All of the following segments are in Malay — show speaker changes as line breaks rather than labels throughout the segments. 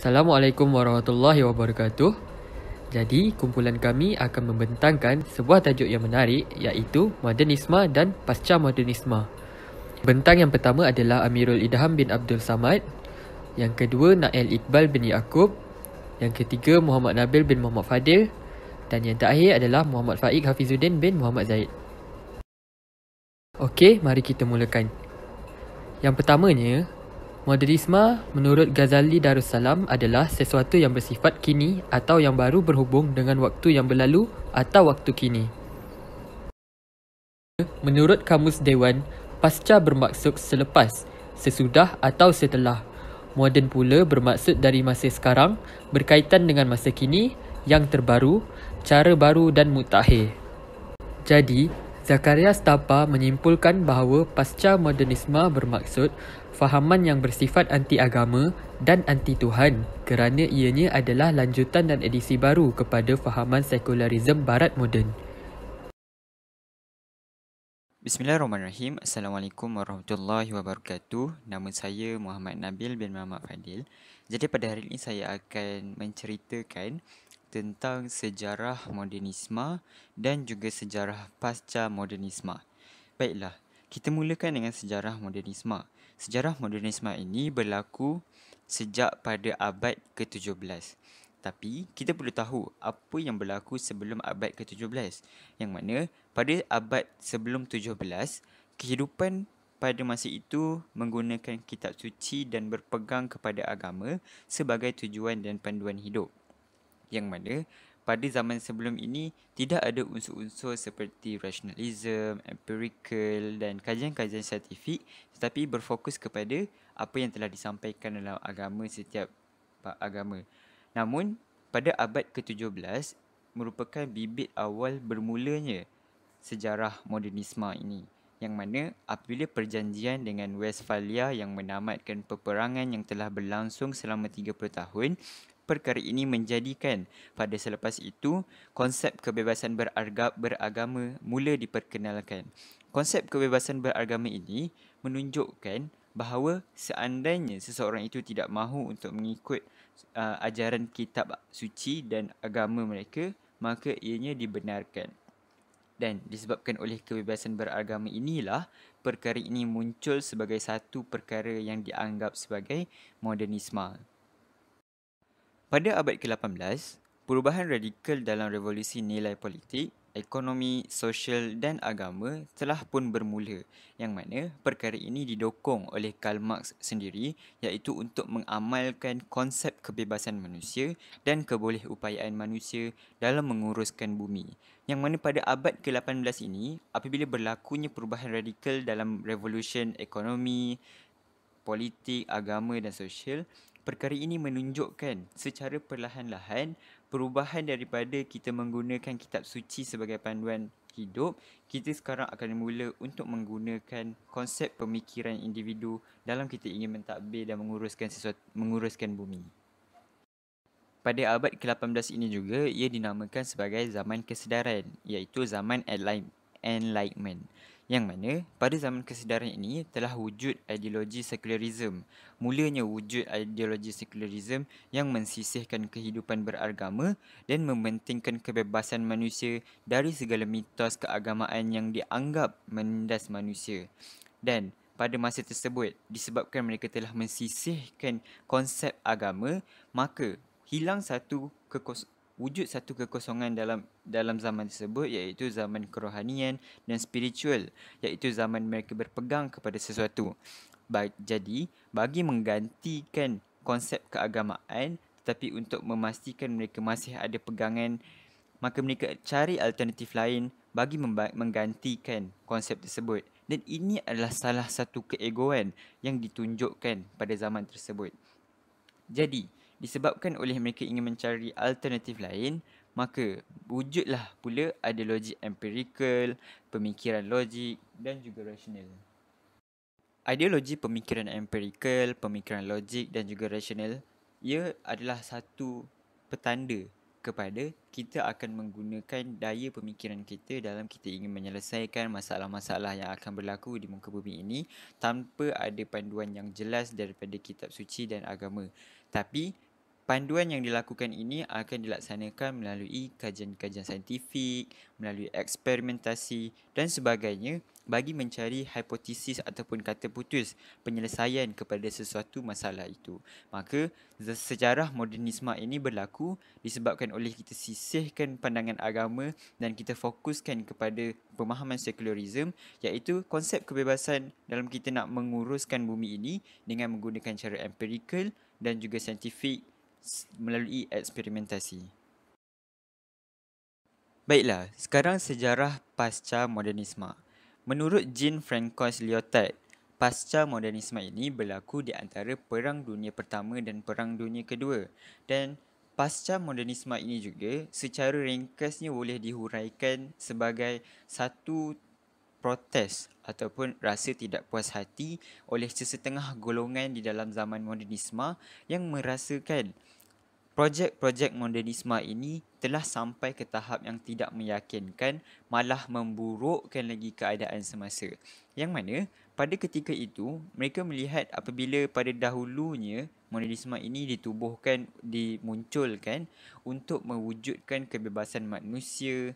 Assalamualaikum warahmatullahi wabarakatuh. Jadi, kumpulan kami akan membentangkan sebuah tajuk yang menarik iaitu Modernisme dan Pasca Modernisme. Bentang yang pertama adalah Amirul Idham bin Abdul Samad, yang kedua Nael Iqbal bin Yaakob, yang ketiga Muhammad Nabil bin Muhammad Fadil, dan yang terakhir adalah Muhammad Faiq Hafizuddin bin Muhammad Zaid. Okey, mari kita mulakan. Yang pertamanya, Modernisme menurut Ghazali Darussalam adalah sesuatu yang bersifat kini atau yang baru berhubung dengan waktu yang berlalu atau waktu kini. Menurut Kamus Dewan, pasca bermaksud selepas, sesudah atau setelah. Moden pula bermaksud dari masa sekarang, berkaitan dengan masa kini, yang terbaru, cara baru dan mutakhir. Jadi, Zakaria Stapa menyimpulkan bahawa pasca modernisme bermaksud fahaman yang bersifat anti-agama dan anti-Tuhan kerana ianya adalah lanjutan dan edisi baru kepada fahaman sekularisme barat moden.
Bismillahirrahmanirrahim. Assalamualaikum warahmatullahi wabarakatuh. Nama saya Muhammad Nabil bin Muhammad Fadil. Jadi pada hari ini saya akan menceritakan tentang sejarah modernisme dan juga sejarah pasca modernisme. Baiklah, kita mulakan dengan sejarah modernisme. Sejarah modernisme ini berlaku sejak pada abad ke-17. Tapi kita perlu tahu apa yang berlaku sebelum abad ke-17. Yang mana pada abad sebelum 17, kehidupan pada masa itu menggunakan kitab suci dan berpegang kepada agama sebagai tujuan dan panduan hidup. Yang mana pada zaman sebelum ini tidak ada unsur-unsur seperti rationalism, empirical dan kajian-kajian saintifik, tetapi berfokus kepada apa yang telah disampaikan dalam agama setiap agama. Namun, pada abad ke-17 merupakan bibit awal bermulanya sejarah modernisme ini, yang mana apabila perjanjian dengan Westphalia yang menamatkan peperangan yang telah berlangsung selama 30 tahun, perkara ini menjadikan pada selepas itu konsep kebebasan beragama mula diperkenalkan. Konsep kebebasan beragama ini menunjukkan bahawa seandainya seseorang itu tidak mahu untuk mengikut ajaran kitab suci dan agama mereka, maka ianya dibenarkan. Dan disebabkan oleh kebebasan beragama inilah, perkara ini muncul sebagai satu perkara yang dianggap sebagai modernisme. Pada abad ke-18, perubahan radikal dalam revolusi nilai politik, ekonomi, sosial dan agama telah pun bermula, yang mana perkara ini didokong oleh Karl Marx sendiri, iaitu untuk mengamalkan konsep kebebasan manusia dan kebolehupayaan manusia dalam menguruskan bumi. Yang mana pada abad ke-18 ini, apabila berlakunya perubahan radikal dalam revolusi ekonomi, politik, agama dan sosial, perkara ini menunjukkan secara perlahan-lahan perubahan daripada kita menggunakan kitab suci sebagai panduan hidup, kita sekarang akan mula untuk menggunakan konsep pemikiran individu dalam kita ingin mentadbir dan menguruskan bumi. Pada abad ke-18 ini juga ia dinamakan sebagai zaman kesedaran, iaitu zaman Enlightenment. Yang mana pada zaman kesedaran ini telah wujud ideologi sekularisme. Mulanya wujud ideologi sekularisme yang mensisihkan kehidupan beragama dan mementingkan kebebasan manusia dari segala mitos keagamaan yang dianggap menindas manusia. Dan pada masa tersebut, disebabkan mereka telah mensisihkan konsep agama, maka wujud satu kekosongan dalam zaman tersebut, iaitu zaman kerohanian dan spiritual, iaitu zaman mereka berpegang kepada sesuatu. Jadi, bagi menggantikan konsep keagamaan tetapi untuk memastikan mereka masih ada pegangan, maka mereka cari alternatif lain bagi menggantikan konsep tersebut. Dan ini adalah salah satu keegoan yang ditunjukkan pada zaman tersebut. Jadi, disebabkan oleh mereka ingin mencari alternatif lain, maka wujudlah pula ideologi empirikal, pemikiran logik dan juga rasional. Ideologi pemikiran empirikal, pemikiran logik dan juga rasional, ia adalah satu petanda kepada kita akan menggunakan daya pemikiran kita dalam kita ingin menyelesaikan masalah-masalah yang akan berlaku di muka bumi ini tanpa ada panduan yang jelas daripada kitab suci dan agama. Tapi panduan yang dilakukan ini akan dilaksanakan melalui kajian-kajian saintifik, melalui eksperimentasi dan sebagainya bagi mencari hipotesis ataupun kata putus penyelesaian kepada sesuatu masalah itu. Maka sejarah modernisme ini berlaku disebabkan oleh kita sisihkan pandangan agama dan kita fokuskan kepada pemahaman sekularisme, iaitu konsep kebebasan dalam kita nak menguruskan bumi ini dengan menggunakan cara empirikal dan juga saintifik melalui eksperimentasi. Baiklah, sekarang sejarah pasca modernisme. Menurut Jean-François Lyotard, pasca modernisme ini berlaku di antara Perang Dunia Pertama dan Perang Dunia Kedua. Dan pasca modernisme ini juga secara ringkasnya boleh dihuraikan sebagai satu protes ataupun rasa tidak puas hati oleh sesetengah golongan di dalam zaman modernisme yang merasakan projek-projek modernisme ini telah sampai ke tahap yang tidak meyakinkan, malah memburukkan lagi keadaan semasa. Yang mana pada ketika itu mereka melihat apabila pada dahulunya modernisme ini dimunculkan untuk mewujudkan kebebasan manusia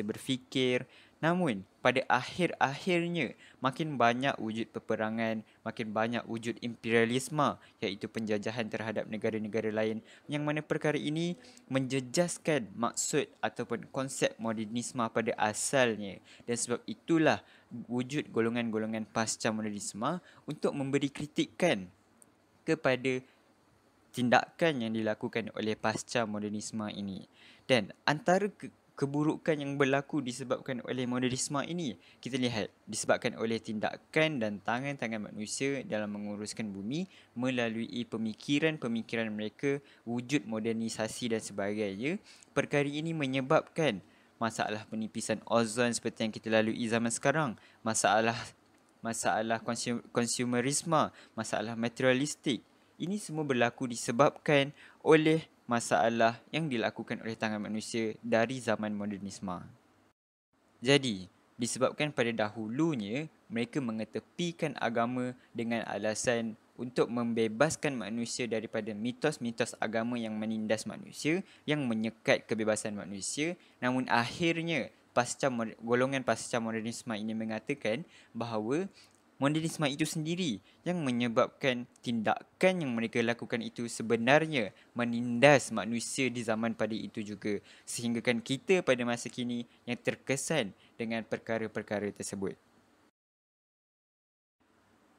berfikir. Namun pada akhir-akhirnya makin banyak wujud peperangan, makin banyak wujud imperialisme, iaitu penjajahan terhadap negara-negara lain, yang mana perkara ini menjejaskan maksud ataupun konsep modernisme pada asalnya. Dan sebab itulah wujud golongan-golongan pasca modernisme untuk memberi kritikan kepada tindakan yang dilakukan oleh pasca modernisme ini. Dan antara keburukan yang berlaku disebabkan oleh modernisme ini, kita lihat disebabkan oleh tindakan dan tangan-tangan manusia dalam menguruskan bumi melalui pemikiran-pemikiran mereka, wujud modernisasi dan sebagainya. Perkara ini menyebabkan masalah penipisan ozon seperti yang kita lalui zaman sekarang, masalah konsumerisme, masalah materialistik. Ini semua berlaku disebabkan oleh masalah yang dilakukan oleh tangan manusia dari zaman modernisme. Jadi, disebabkan pada dahulunya mereka mengetepikan agama dengan alasan untuk membebaskan manusia daripada mitos-mitos agama yang menindas manusia, yang menyekat kebebasan manusia. Namun akhirnya golongan pasca modernisme ini mengatakan bahawa modernisme itu sendiri yang menyebabkan tindakan yang mereka lakukan itu sebenarnya menindas manusia di zaman pada itu juga, sehinggakan kita pada masa kini yang terkesan dengan perkara-perkara tersebut.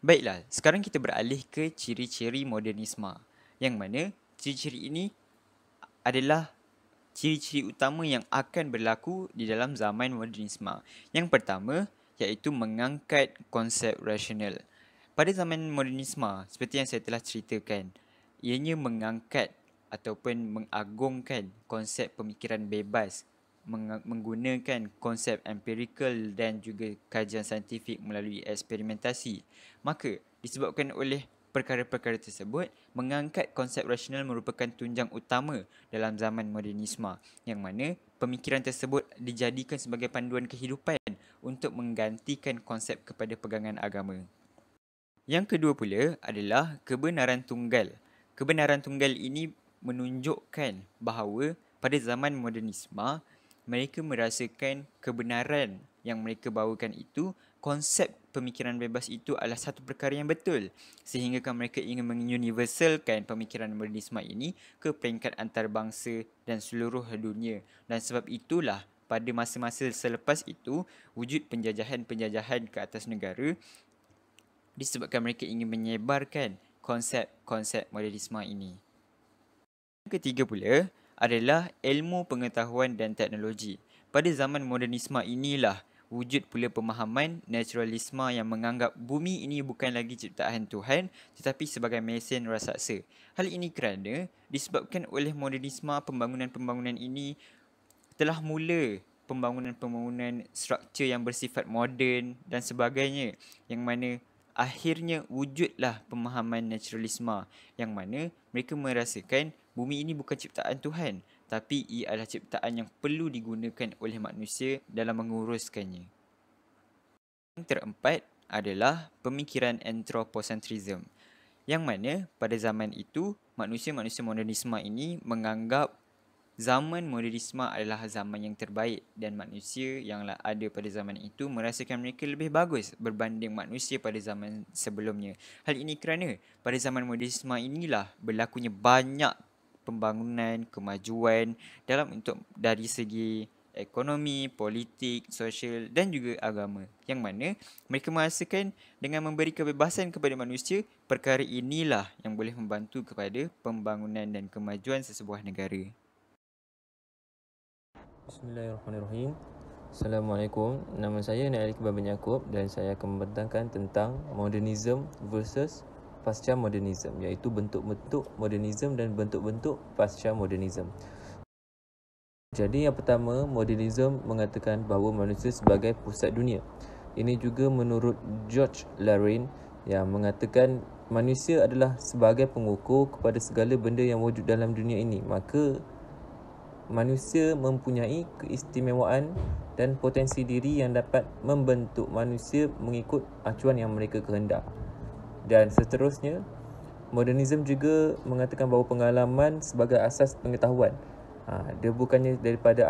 Baiklah, sekarang kita beralih ke ciri-ciri modernisme, yang mana ciri-ciri ini adalah ciri-ciri utama yang akan berlaku di dalam zaman modernisme. Yang pertama, iaitu mengangkat konsep rasional. Pada zaman modernisme, seperti yang saya telah ceritakan, ianya mengangkat ataupun mengagungkan konsep pemikiran bebas, menggunakan konsep empirikal dan juga kajian saintifik melalui eksperimentasi. Maka, disebabkan oleh perkara-perkara tersebut, mengangkat konsep rasional merupakan tunjang utama dalam zaman modernisme, yang mana pemikiran tersebut dijadikan sebagai panduan kehidupan untuk menggantikan konsep kepada pegangan agama. Yang kedua pula adalah kebenaran tunggal. Kebenaran tunggal ini menunjukkan bahawa pada zaman modernisme, mereka merasakan kebenaran yang mereka bawakan itu, konsep pemikiran bebas itu adalah satu perkara yang betul, sehingga mereka ingin menguniversalkan pemikiran modernisme ini ke peringkat antarabangsa dan seluruh dunia. Dan sebab itulah pada masa-masa selepas itu, wujud penjajahan-penjajahan ke atas negara disebabkan mereka ingin menyebarkan konsep-konsep modernisme ini. Yang ketiga pula adalah ilmu pengetahuan dan teknologi. Pada zaman modernisme inilah wujud pula pemahaman naturalisme yang menganggap bumi ini bukan lagi ciptaan Tuhan tetapi sebagai mesin raksasa. Hal ini kerana disebabkan oleh modernisme, pembangunan-pembangunan ini telah mula pembangunan-pembangunan struktur yang bersifat moden dan sebagainya, yang mana akhirnya wujudlah pemahaman naturalisme, yang mana mereka merasakan bumi ini bukan ciptaan Tuhan tapi ia adalah ciptaan yang perlu digunakan oleh manusia dalam menguruskannya. Yang keempat adalah pemikiran anthropocentrism, yang mana pada zaman itu manusia-manusia modernisme ini menganggap zaman modernisme adalah zaman yang terbaik dan manusia yang ada pada zaman itu merasakan mereka lebih bagus berbanding manusia pada zaman sebelumnya. Hal ini kerana pada zaman modernisme inilah berlakunya banyak pembangunan, kemajuan dari segi ekonomi, politik, sosial dan juga agama. Yang mana mereka merasakan dengan memberi kebebasan kepada manusia, perkara inilah yang boleh membantu kepada pembangunan dan kemajuan sesebuah negara.
Bismillahirrahmanirrahim. Assalamualaikum. Nama saya Nail Iqbal bin Yaakob dan saya akan membentangkan tentang modernism versus pasca modernism, iaitu bentuk-bentuk modernism dan bentuk-bentuk pasca modernism. Jadi yang pertama, modernism mengatakan bahawa manusia sebagai pusat dunia. Ini juga menurut George Laraine yang mengatakan manusia adalah sebagai pengukur kepada segala benda yang wujud dalam dunia ini. Maka manusia mempunyai keistimewaan dan potensi diri yang dapat membentuk manusia mengikut acuan yang mereka kehendak. Dan seterusnya, modernism juga mengatakan bahawa pengalaman sebagai asas pengetahuan. Dia bukannya daripada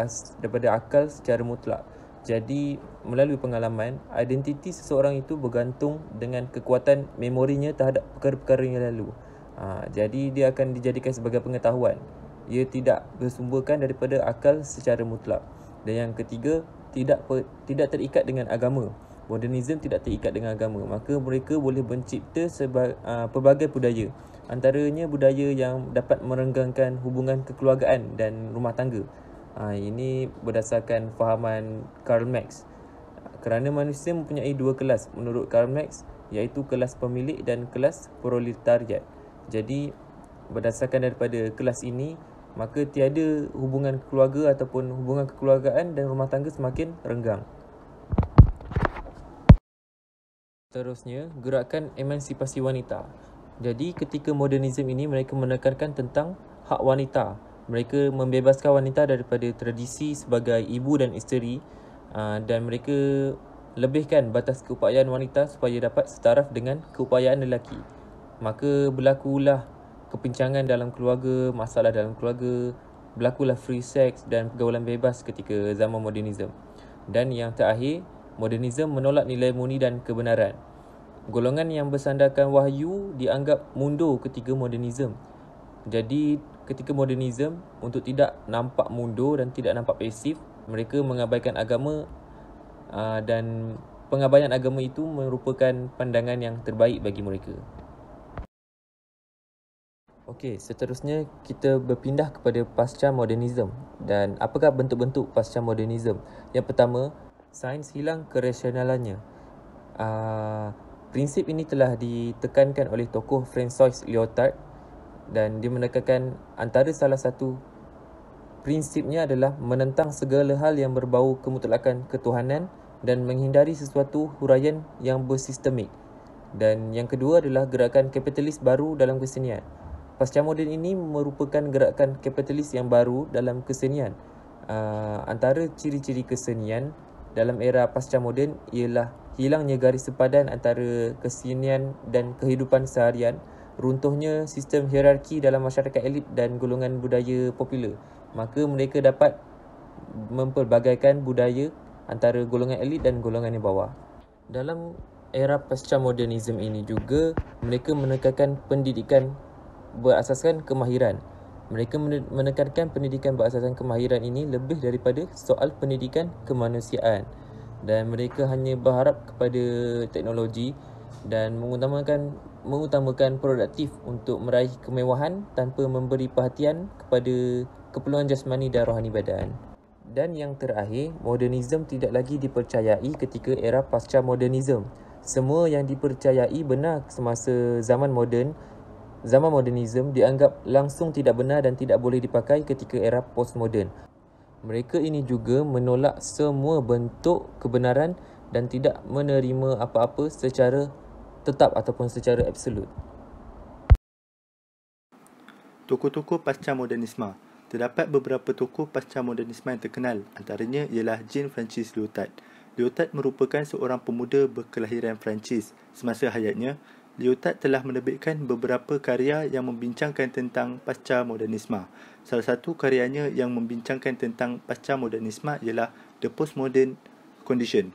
akal secara mutlak. Jadi melalui pengalaman, identiti seseorang itu bergantung dengan kekuatan memorinya terhadap perkara-perkara yang lalu. Jadi dia akan dijadikan sebagai pengetahuan. Ia tidak bersumberkan daripada akal secara mutlak. Dan yang ketiga, tidak terikat dengan agama. Modernism tidak terikat dengan agama. Maka mereka boleh mencipta pelbagai budaya. Antaranya budaya yang dapat merenggangkan hubungan kekeluargaan dan rumah tangga. Ini berdasarkan fahaman Karl Marx. Kerana manusia mempunyai dua kelas menurut Karl Marx, iaitu kelas pemilik dan kelas proletariat. Jadi berdasarkan daripada kelas ini, maka tiada hubungan keluarga ataupun hubungan kekeluargaan dan rumah tangga semakin renggang. Seterusnya, gerakan emansipasi wanita. Jadi ketika modernism ini mereka menekankan tentang hak wanita. Mereka membebaskan wanita daripada tradisi sebagai ibu dan isteri, dan mereka lebihkan batas keupayaan wanita supaya dapat setaraf dengan keupayaan lelaki. Maka berlakulah kepincangan dalam keluarga, masalah dalam keluarga, berlakulah free sex dan pergaulan bebas ketika zaman modernism. Dan yang terakhir, modernism menolak nilai murni dan kebenaran. Golongan yang bersandarkan wahyu dianggap mundur ketika modernism. Jadi ketika modernism, untuk tidak nampak mundur dan tidak nampak pasif, mereka mengabaikan agama, dan pengabaian agama itu merupakan pandangan yang terbaik bagi mereka. Okey, seterusnya kita berpindah kepada pasca modernism. Dan apakah bentuk-bentuk pasca modernism? Yang pertama, sains hilang kerasionalannya. Prinsip ini telah ditekankan oleh tokoh François Lyotard dan dia menekankan antara salah satu prinsipnya adalah menentang segala hal yang berbau kemutlakan ketuhanan dan menghindari sesuatu huraian yang bersistemik. Dan yang kedua adalah gerakan kapitalis baru dalam kesenian. Pasca moden ini merupakan gerakan kapitalis yang baru dalam kesenian. Antara ciri-ciri kesenian dalam era pasca moden ialah hilangnya garis sepadan antara kesenian dan kehidupan seharian, runtuhnya sistem hierarki dalam masyarakat elit dan golongan budaya popular. Maka mereka dapat mempelbagaikan budaya antara golongan elit dan golongan yang bawah. Dalam era pasca modernism ini juga mereka menekankan pendidikan berasaskan kemahiran. Mereka menekankan pendidikan berasaskan kemahiran ini lebih daripada soal pendidikan kemanusiaan. Dan mereka hanya berharap kepada teknologi dan mengutamakan produktif untuk meraih kemewahan tanpa memberi perhatian kepada keperluan jasmani dan rohani badan. Dan yang terakhir, modernism tidak lagi dipercayai ketika era pasca modernism. Semua yang dipercayai benar semasa zaman modernism dianggap langsung tidak benar dan tidak boleh dipakai ketika era postmodern. Mereka ini juga menolak semua bentuk kebenaran dan tidak menerima apa-apa secara tetap ataupun secara absolut.
Tokoh-tokoh pasca modernisme. Terdapat beberapa tokoh pasca modernisme yang terkenal, antaranya ialah Jean-Francis Lyotard. Lyotard merupakan seorang pemuda berkelahiran Perancis. Semasa hayatnya, Lyotard telah menerbitkan beberapa karya yang membincangkan tentang pasca modernisme. Salah satu karyanya yang membincangkan tentang pasca modernisme ialah The Postmodern Condition.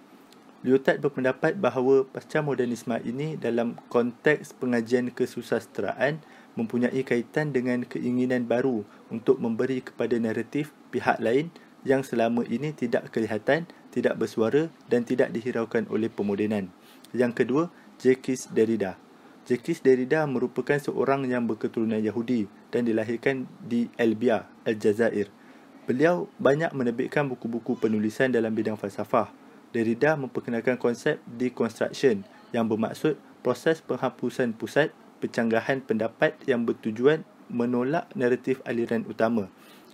Lyotard berpendapat bahawa pasca modernisme ini dalam konteks pengajian kesusasteraan mempunyai kaitan dengan keinginan baru untuk memberi kepada naratif pihak lain yang selama ini tidak kelihatan, tidak bersuara dan tidak dihiraukan oleh pemodenan. Yang kedua, Jacques Derrida. Jacques Derrida merupakan seorang yang berketurunan Yahudi dan dilahirkan di Elbia, Aljazair. Beliau banyak menerbitkan buku-buku penulisan dalam bidang falsafah. Derrida memperkenalkan konsep deconstruction yang bermaksud proses penghapusan pusat pencanggahan pendapat yang bertujuan menolak naratif aliran utama.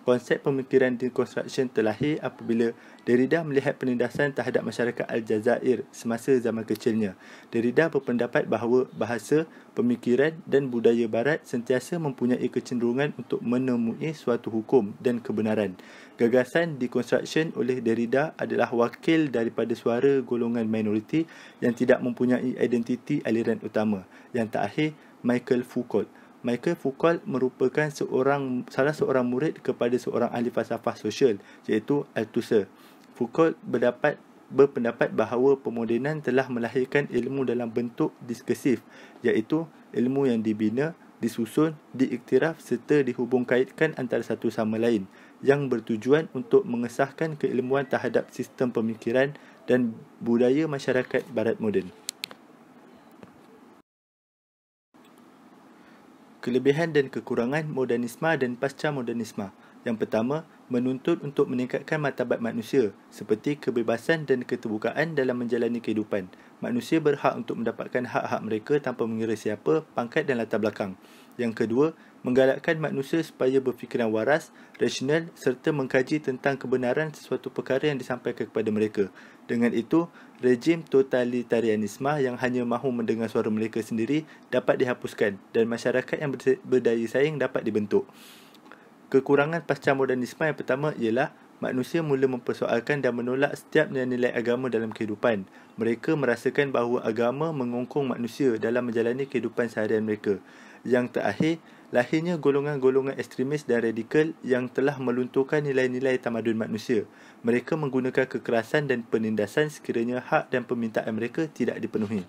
Konsep pemikiran deconstruction terlahir apabila Derrida melihat penindasan terhadap masyarakat Aljazair semasa zaman kecilnya. Derrida berpendapat bahawa bahasa, pemikiran dan budaya barat sentiasa mempunyai kecenderungan untuk menemui suatu hukum dan kebenaran. Gagasan deconstruction oleh Derrida adalah wakil daripada suara golongan minoriti yang tidak mempunyai identiti aliran utama. Yang terakhir, Michael Foucault. Michael Foucault merupakan salah seorang murid kepada seorang ahli falsafah sosial iaitu Althusser. Foucault berpendapat bahawa pemodenan telah melahirkan ilmu dalam bentuk diskursif iaitu ilmu yang dibina, disusun, diiktiraf serta dihubungkaitkan antara satu sama lain yang bertujuan untuk mengesahkan keilmuan terhadap sistem pemikiran dan budaya masyarakat barat moden. Kelebihan dan kekurangan modernisme dan pasca modernisme. Yang pertama, menuntut untuk meningkatkan martabat manusia seperti kebebasan dan keterbukaan dalam menjalani kehidupan. Manusia berhak untuk mendapatkan hak-hak mereka tanpa mengira siapa, pangkat dan latar belakang. Yang kedua, menggalakkan manusia supaya berfikiran waras, rasional serta mengkaji tentang kebenaran sesuatu perkara yang disampaikan kepada mereka. Dengan itu, rejim totalitarianisme yang hanya mahu mendengar suara mereka sendiri dapat dihapuskan dan masyarakat yang berdaya saing dapat dibentuk. Kekurangan pasca modernisme yang pertama ialah manusia mula mempersoalkan dan menolak setiap nilai-nilai agama dalam kehidupan. Mereka merasakan bahawa agama mengongkong manusia dalam menjalani kehidupan seharian mereka. Yang terakhir, lahirnya golongan-golongan ekstremis dan radikal yang telah melunturkan nilai-nilai tamadun manusia. Mereka menggunakan kekerasan dan penindasan sekiranya hak dan permintaan mereka tidak dipenuhi.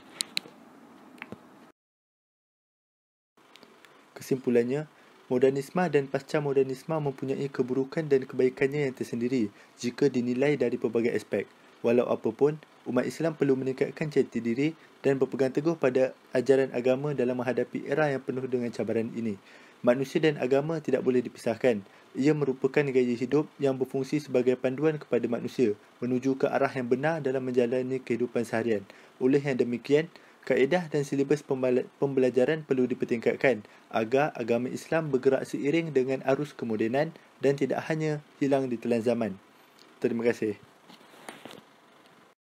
Kesimpulannya, modernisme dan pasca modernisme mempunyai keburukan dan kebaikannya yang tersendiri jika dinilai dari pelbagai aspek. Walau apapun, umat Islam perlu meningkatkan jati diri dan berpegang teguh pada ajaran agama dalam menghadapi era yang penuh dengan cabaran ini. Manusia dan agama tidak boleh dipisahkan. Ia merupakan gaya hidup yang berfungsi sebagai panduan kepada manusia menuju ke arah yang benar dalam menjalani kehidupan seharian. Oleh yang demikian, kaedah dan silibus pembelajaran perlu dipertingkatkan agar agama Islam bergerak seiring dengan arus kemodenan dan tidak hanya hilang di telan zaman. Terima kasih.